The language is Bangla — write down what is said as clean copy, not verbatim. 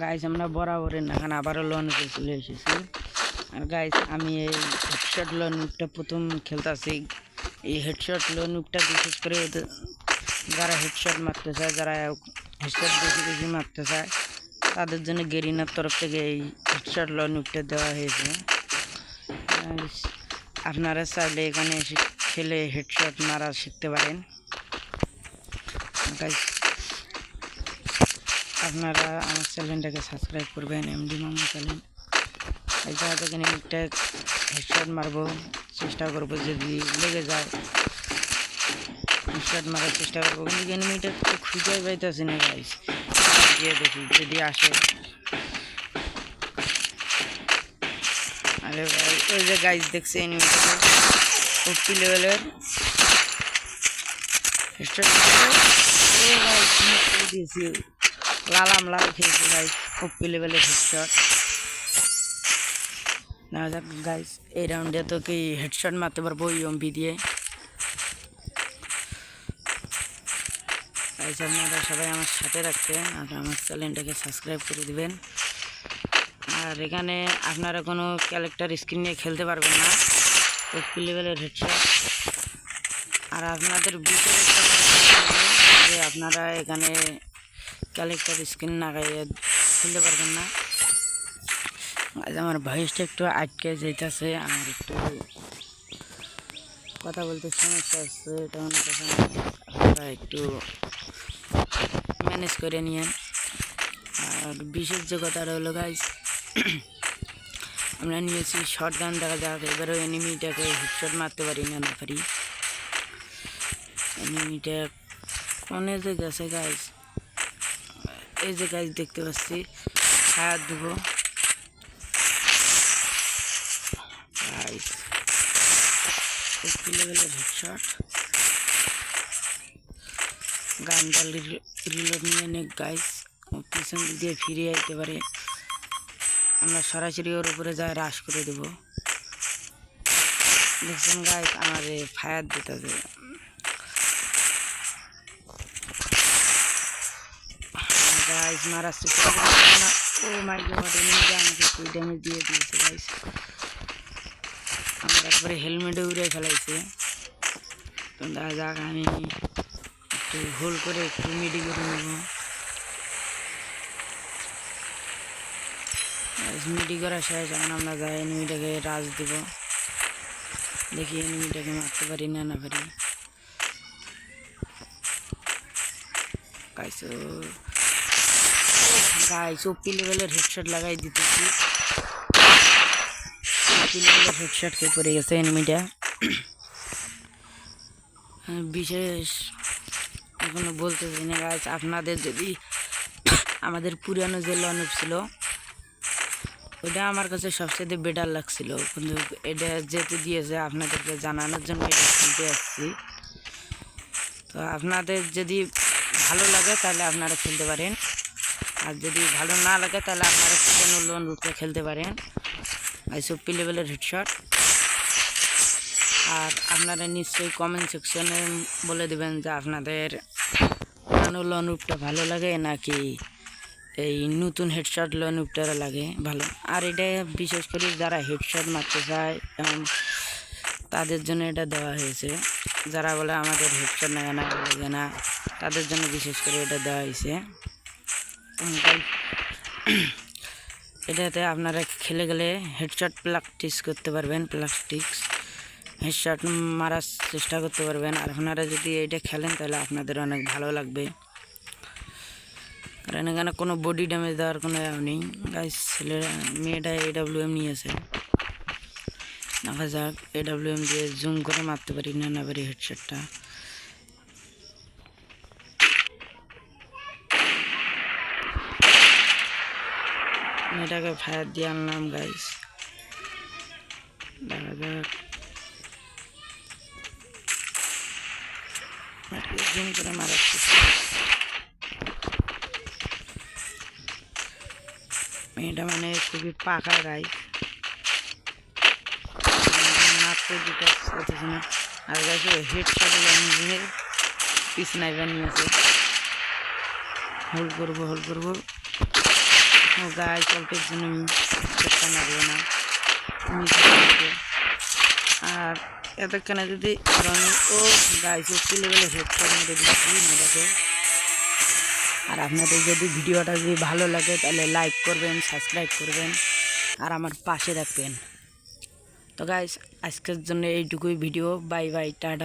গাইস আমরা বরাবরের নাখান আবারও লনুকে চলে এসেছি। আর গাইস আমি এই হেডশট লনুকটা প্রথম খেলতেছি। এই হেডশট লনুকটা বিশেষ করে যারা হেডশট মারতে চায়, যারা হেডশট বেশি বেশি মারতে চায়, তাদের জন্য গেরিনার তরফ থেকে এই হেডশট লনুকটা দেওয়া হয়েছে। আপনারা চাইলে এখানে এসে খেলে হেডশট মারা শিখতে পারেন। গাইস আপনারা আমার চ্যানেলটাকে সাবস্ক্রাইব করবেন, এমডি মামু চ্যানেল। এটা এখানে একটা হেডশট মারবো, চেষ্টা করবো, যদি লেগে যায় হেডশট মারার চেষ্টা করবো, কিন্তু এনিমিটা তো খুঁজে পাইতেছি না গাইস। গিয়ে দেখি যদি আসে। আরে ভাই ওই যে গাইস দেখছে এনিমিটাকে 50 লেভেলের হেডশট দিয়েছি, লাল খেয়েছি গাইস 50 লেভেলের হেডশট। না যাক গাইস, এই রাউন্ডে তো কি হেডশট মারতে পারবো ইএমপি দিয়ে। গাইস আপনারা সবাই আমার সাথে রাখবেন আর আমার চ্যানেলটাকে সাবস্ক্রাইব করে দিবেন। আর এখানে আপনারা কোনো ক্যারেক্টার স্ক্রিন নিয়ে খেলতে পারবেন না, 50 লেভেলের হেডশট। আর আপনাদের বিষয় যে আপনারা এখানে ক্যারেক্টার স্ক্রিন না গাইয়ে খেলতে পারবেন না। আজ আমার ভয়েসটা একটু আটকে যাইতেছে, আমার একটু কথা বলতে সমস্যা হচ্ছে, এটা আপনারা একটু ম্যানেজ করে নিয়েন। আর বিশেষ যে কথাটা হলো গাইস, আমরা নিয়েছি শর্ট গান, দেখা যাক এবারও এনিমিটাকে হেডশট মারতে পারি না পারি। এনিমিটা কোনে যে গেছে গাইস, এই যে গাইস দেখতে পাচ্ছি, হাত দেবো গাইস 50 লেভেলের হেডশট। গানটা রিলোড নিয়ে নে গাইস, পিছন দিয়ে ফিরে আইতে পারে, আমরা সরাসরি ওর উপরে যা রাশ করে দেব। দেখছেন গাইস আমার ফায়ার দিতেছে, গাইস মারার চেষ্টা করছি না। ও মাই গড, এনিমিটা আমাকে ফুল ড্যামেজ দিয়ে দিয়েছে গাইস, আমার একবারে হেলমেটে উড়ে ফেলাইছে। তো দেখা যাক, আমি একটু হোল্ড করে একটু মিডি করে নেব। মিডি করা শেষ, এখন আমরা যাই এনিমিটাকে রাজ দেব, দেখি এনিমিটাকে মারতে পারি না পারি। গাইস 50 লেভেলের হেডশট লাগাই দিতেছি, 50 লেভেলের হেডশট খেয়ে পড়ে গেছে এনিমিটা। বিশেষ এখনো বলতে চাই না গাইস, আপনাদের যদি আমাদের পুরানো যে লনুক ছিল ওটা আমার কাছে সবচেয়ে বেটার লাগছিল, কিন্তু এটা যেতে দিয়েছে আপনাদেরকে জানানোর জন্য এটা শুনতে আসছি। তো আপনাদের যদি ভালো লাগে তাহলে আপনারা খেলতে পারেন, আর যদি ভালো না লাগে তাহলে আপনারা পুরানো লনুকটা খেলতে পারেন। 50 লেভেলের হেডশট। আর আপনারা নিশ্চয়ই কমেন্ট সেকশনে বলে দেবেন যে আপনাদের পুরানো লনুকটা ভালো লাগে নাকি এই নতুন হেডশট লনুকটা লাগে ভালো। আর এটা বিশেষ করে যারা হেডশট মারতে চায় তাদের জন্য এটা দেওয়া হয়েছে, যারা বলে আমাদের হেডশট লাগে না তাদের জন্য বিশেষ করে এটা দেওয়া হয়েছে। এটাতে আপনারা খেলে গেলে হেডশট প্র্যাকটিস করতে পারবেন, হেডশট মারার চেষ্টা করতে পারবেন। আর আপনারা যদি এটা খেলেন তাহলে আপনাদের অনেক ভালো লাগবে, কারণ এখানে কোনো বডি ড্যামেজ দেওয়ার কোনো নেই গাইস। মেয়েটা AWM নিয়েছে, দেখা যাক AWM দিয়ে জুম করে মারতে পারি না পারি হেডশটটা। মেয়েটাকে ফায়ার দিয়ে আনলাম গাইস, দেখা যাক জুম করে মারার চেষ্টা। মেয়েটা মানে খুবই পাকা গাইস, মারতে দিতে পারতেছে না। আর গাইস হেডশট নিয়ে স্নাইপার নিয়েছে, হোল্ড করবো ও গাইস অল্পের জন্য চেষ্টা মারবে না মিশে থাকবে। আর এতক্ষণে যদি ও গাইস 80 লেভেলে হেডশট মেরে দিচ্ছি মেয়েটাকে। আর আপনাদের যদি ভিডিওটা যদি ভালো লাগে তাহলে লাইক করবেন, সাবস্ক্রাইব করবেন আর আমার পাশে রাখবেন। তো গাইস আজকের জন্য এইটুকুই ভিডিও। Bye bye, tata.